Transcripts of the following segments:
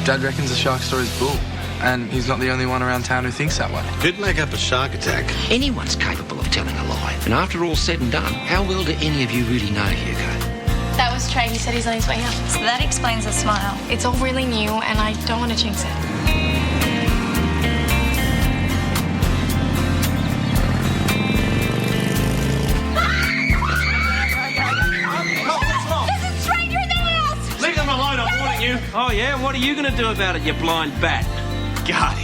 Dad reckons the shark story's bull, and he's not the only one around town who thinks that way. Who'd make up a shark attack? Anyone's capable of telling a lie. And after all's said and done, how well do any of you really know Hugo? That was Trey. He said he's on his way out. So that explains the smile. It's all really new, and I don't want to jinx it. Oh, yeah? What are you going to do about it, you blind bat? Gardy.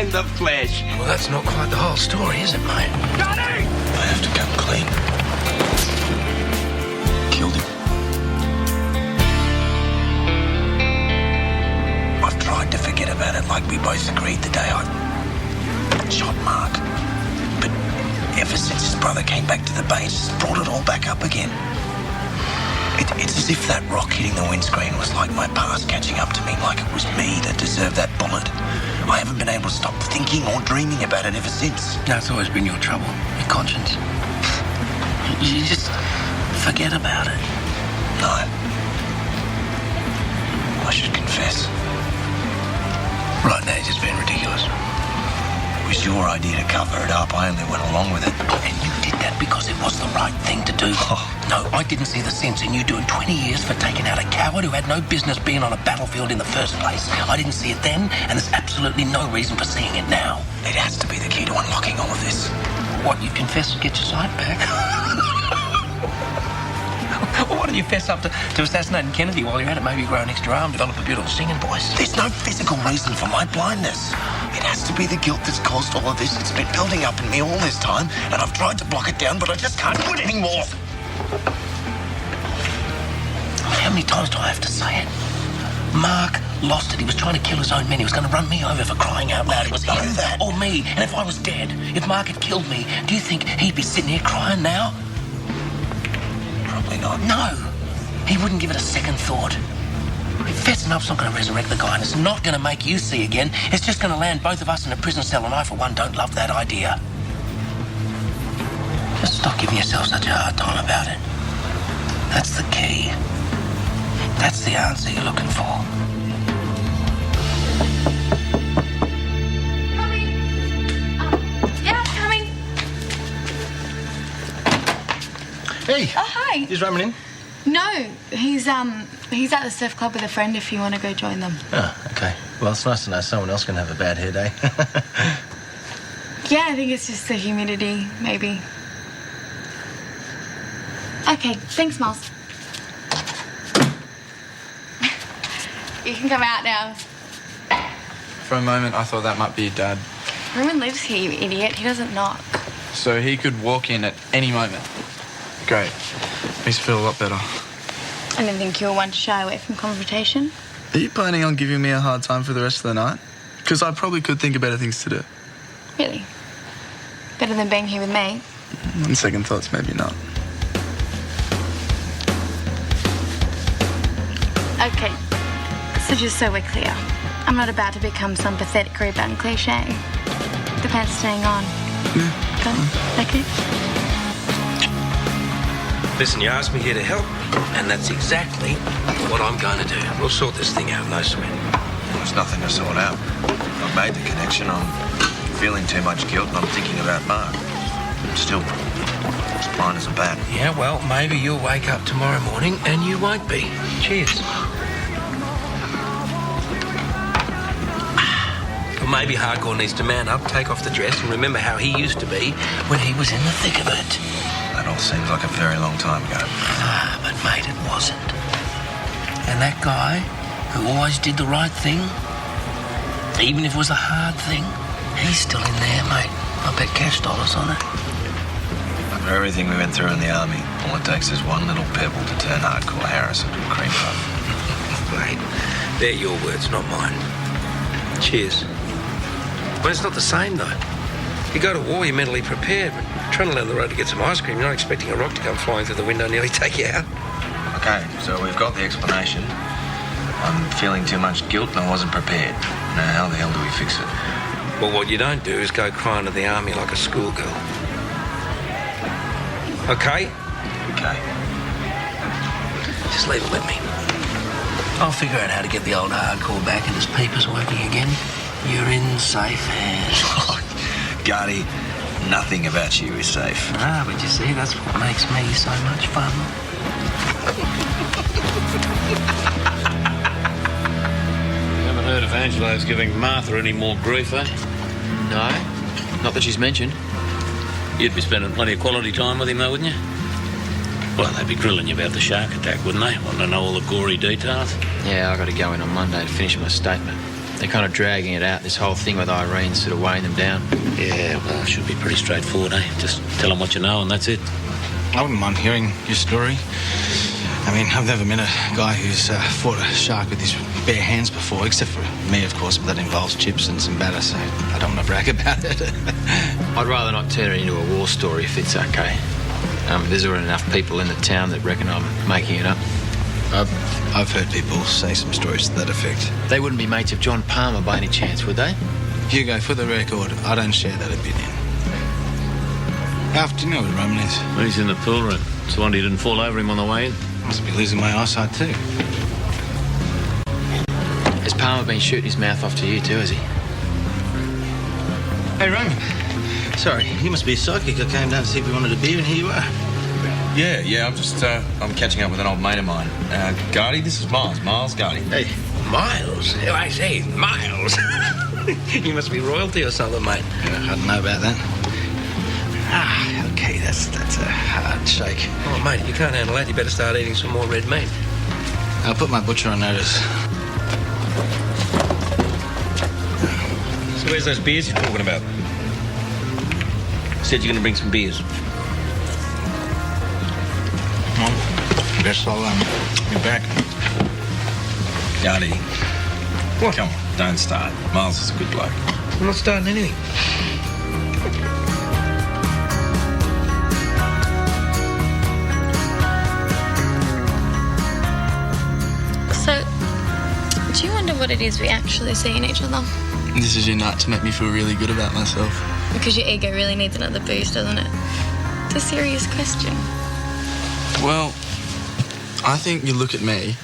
In the flesh. Well, that's not quite the whole story, is it, mate? Gardy! I have to come clean. Killed him. I've tried to forget about it like we both agreed the day I shot Mark. But ever since his brother came back to the base, it's brought it all back up again. It's as if that rock hitting the windscreen was like my past catching up to me, like it was me that deserved that bullet. I haven't been able to stop thinking or dreaming about it ever since. That's always been your trouble, your conscience. You just forget about it. No. I should confess. Right now, you're just being ridiculous. It was your idea to cover it up. I only went along with it. And you did that because it was the right thing to do. Oh. No, I didn't see the sense in you doing 20 years for taking out a coward who had no business being on a battlefield in the first place. I didn't see it then, and there's absolutely no reason for seeing it now. It has to be the key to unlocking all of this. What, you confess to get your sight back? Why did you fess up to assassinating Kennedy while you're at it? Maybe grow an extra arm, develop a beautiful singing voice. There's no physical reason for my blindness. It has to be the guilt that's caused all of this. It's been building up in me all this time, and I've tried to block it down, but I just can't do it anymore. How many times do I have to say it? Mark lost it. He was trying to kill his own men. He was going to run me over for crying out loud. It was him that. Or me. And if I was dead, if Mark had killed me, do you think he'd be sitting here crying now? Probably not. No. He wouldn't give it a second thought. Fessing up's not going to resurrect the guy, and it's not going to make you see again. It's just going to land both of us in a prison cell, and I, for one, don't love that idea. Just stop giving yourself such a hard time about it. That's the key. That's the answer you're looking for. Coming. Yeah, coming. Hey. Oh, hi. He's roaming in? No, he's at the surf club with a friend if you want to go join them. Oh, okay. Well, it's nice to know someone else can have a bad hair day. Yeah, I think it's just the humidity, maybe. Okay, thanks, Miles. You can come out now. For a moment, I thought that might be your dad. Ruben lives here, you idiot. He doesn't knock. So he could walk in at any moment. Great. Makes me feel a lot better. I didn't think you were one to shy away from confrontation. Are you planning on giving me a hard time for the rest of the night? Because I probably could think of better things to do. Really? Better than being here with me? On second thoughts, maybe not. Okay, so just so we're clear, I'm not about to become some pathetic rebound cliche. The pants staying on. Yeah. Good? Okay? Listen, you asked me here to help, and that's exactly what I'm going to do. We'll sort this thing out, no sweat. There's nothing to sort out. I've made the connection. I'm feeling too much guilt, and I'm thinking about Mark. Still, it's blind as a bat. Yeah, well, maybe you'll wake up tomorrow morning and you won't be. Cheers. Or maybe Hardcore needs to man up, take off the dress, and remember how he used to be when he was in the thick of it. That all seems like a very long time ago. Ah, but mate, it wasn't. And that guy who always did the right thing, even if it was a hard thing, he's still in there, mate. I bet cash dollars on it. For everything we went through in the army, all it takes is one little pebble to turn Hardcore Harris into a cream puff. Mate, they're your words, not mine. Cheers. But it's not the same, though. You go to war, you're mentally prepared, but trundling down the road to get some ice cream, you're not expecting a rock to come flying through the window and nearly take you out. Okay, so we've got the explanation. I'm feeling too much guilt and I wasn't prepared. Now, how the hell do we fix it? Well, what you don't do is go crying to the army like a schoolgirl. Okay? Okay. Just leave it with me. I'll figure out how to get the old hardcore back and his papers working again. You're in safe hands. Gardy, nothing about you is safe. Ah, but you see, that's what makes me so much fun. Haven't heard if Angelo's giving Martha any more grief, eh? No, not that she's mentioned. You'd be spending plenty of quality time with him, though, wouldn't you? Well, they'd be grilling you about the shark attack, wouldn't they? Want to know all the gory details? Yeah, I got to go in on Monday to finish my statement. They're kind of dragging it out, this whole thing with Irene sort of weighing them down. Yeah, well, it should be pretty straightforward, eh? Just tell them what you know and that's it. I wouldn't mind hearing your story. I mean, I've never met a guy who's fought a shark with his bare hands before, except for me, of course, but that involves chips and some batter, so I don't want to brag about it. I'd rather not turn it into a war story if it's okay. There's already enough people in the town that reckon I'm making it up. I've heard people say some stories to that effect. They wouldn't be mates of John Palmer by any chance, would they? Hugo, for the record, I don't share that opinion. Alf, do you know where Roman is? He's in the pool room. It's the wonder you didn't fall over him on the way in. Must be losing my eyesight too. Has Palmer been shooting his mouth off to you too, has he? Hey, Roman. Sorry, you must be a psychic. I came down to see if you wanted a beer, and here you are. Yeah, I'm just, I'm catching up with an old mate of mine. Gardy, this is Miles. Miles Gardy. Hey, Miles? I say, Miles. You must be royalty or something, mate. Yeah, I don't know about that. Ah, okay, that's a hard shake. Oh, mate, you can't handle that. You better start eating some more red meat. I'll put my butcher on notice. So where's those beers you're talking about? Said you're going to bring some beers. Well, guess I'll be back. Gardy. What? Come on, don't start. Miles is a good bloke. I'm not starting anything. So, do you wonder what it is we actually see in each other? This is your night to make me feel really good about myself. Because your ego really needs another boost, doesn't it? It's a serious question. Well, I think you look at me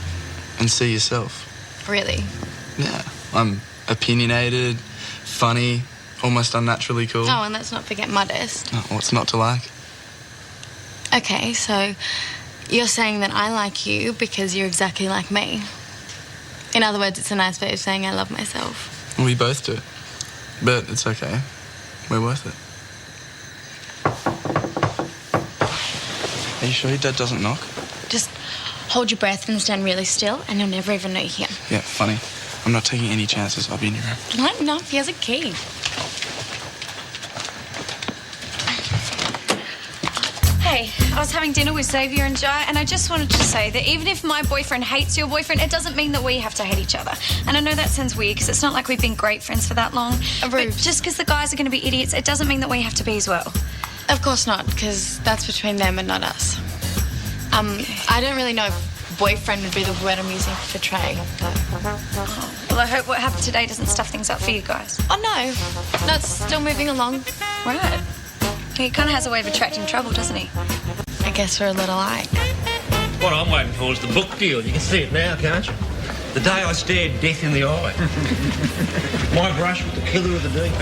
and see yourself. Really? Yeah, I'm opinionated, funny, almost unnaturally cool. Oh, and let's not forget modest. Oh, what's not to like? Okay, so you're saying that I like you because you're exactly like me. In other words, it's a nice way of saying I love myself. We both do. But it's okay. We're worth it. Are you sure your dad doesn't knock? Just hold your breath and stand really still, and you'll never even know you're here. Yeah, funny. I'm not taking any chances. I'll be in your room. No, he has a key. Hey, I was having dinner with Xavier and Jai, and I just wanted to say that even if my boyfriend hates your boyfriend, it doesn't mean that we have to hate each other. And I know that sounds weird, because it's not like we've been great friends for that long. But just because the guys are going to be idiots, it doesn't mean that we have to be as well. Of course not, because that's between them and not us. I don't really know if boyfriend would be the word I'm using for portray. Well, I hope what happened today doesn't stuff things up for you guys. Oh, no. No, it's still moving along. Right. He kind of has a way of attracting trouble, doesn't he? I guess we're a little alike. What I'm waiting for is the book deal. You can see it now, can't you? The day I stared death in the eye. My brush with the killer of the deep.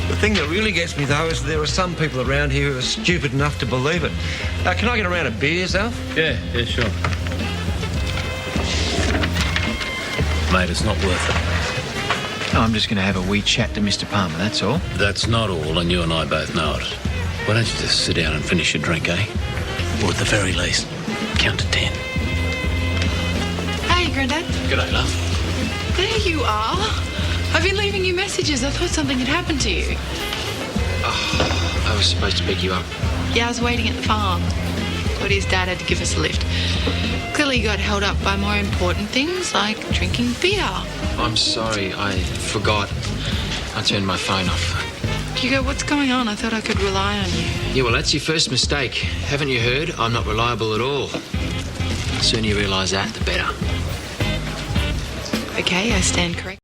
The thing that really gets me, though, is there are some people around here who are stupid enough to believe it. Can I get a round of beers, Alf? Yeah, sure. Mate, it's not worth it. I'm just going to have a wee chat to Mr. Palmer, that's all. That's not all, and you and I both know it. Why don't you just sit down and finish your drink, eh? Or at the very least, count to 10. Hey, Grandad. G'day, love. There you are. I've been leaving you messages. I thought something had happened to you. Oh, I was supposed to pick you up. Yeah, I was waiting at the farm. Claudia's dad had to give us a lift. Clearly you got held up by more important things, like drinking beer. I'm sorry, I forgot. I turned my phone off. Hugo, what's going on? I thought I could rely on you. Yeah, well, that's your first mistake. Haven't you heard? I'm not reliable at all. The sooner you realise that, the better. Okay, I stand corrected.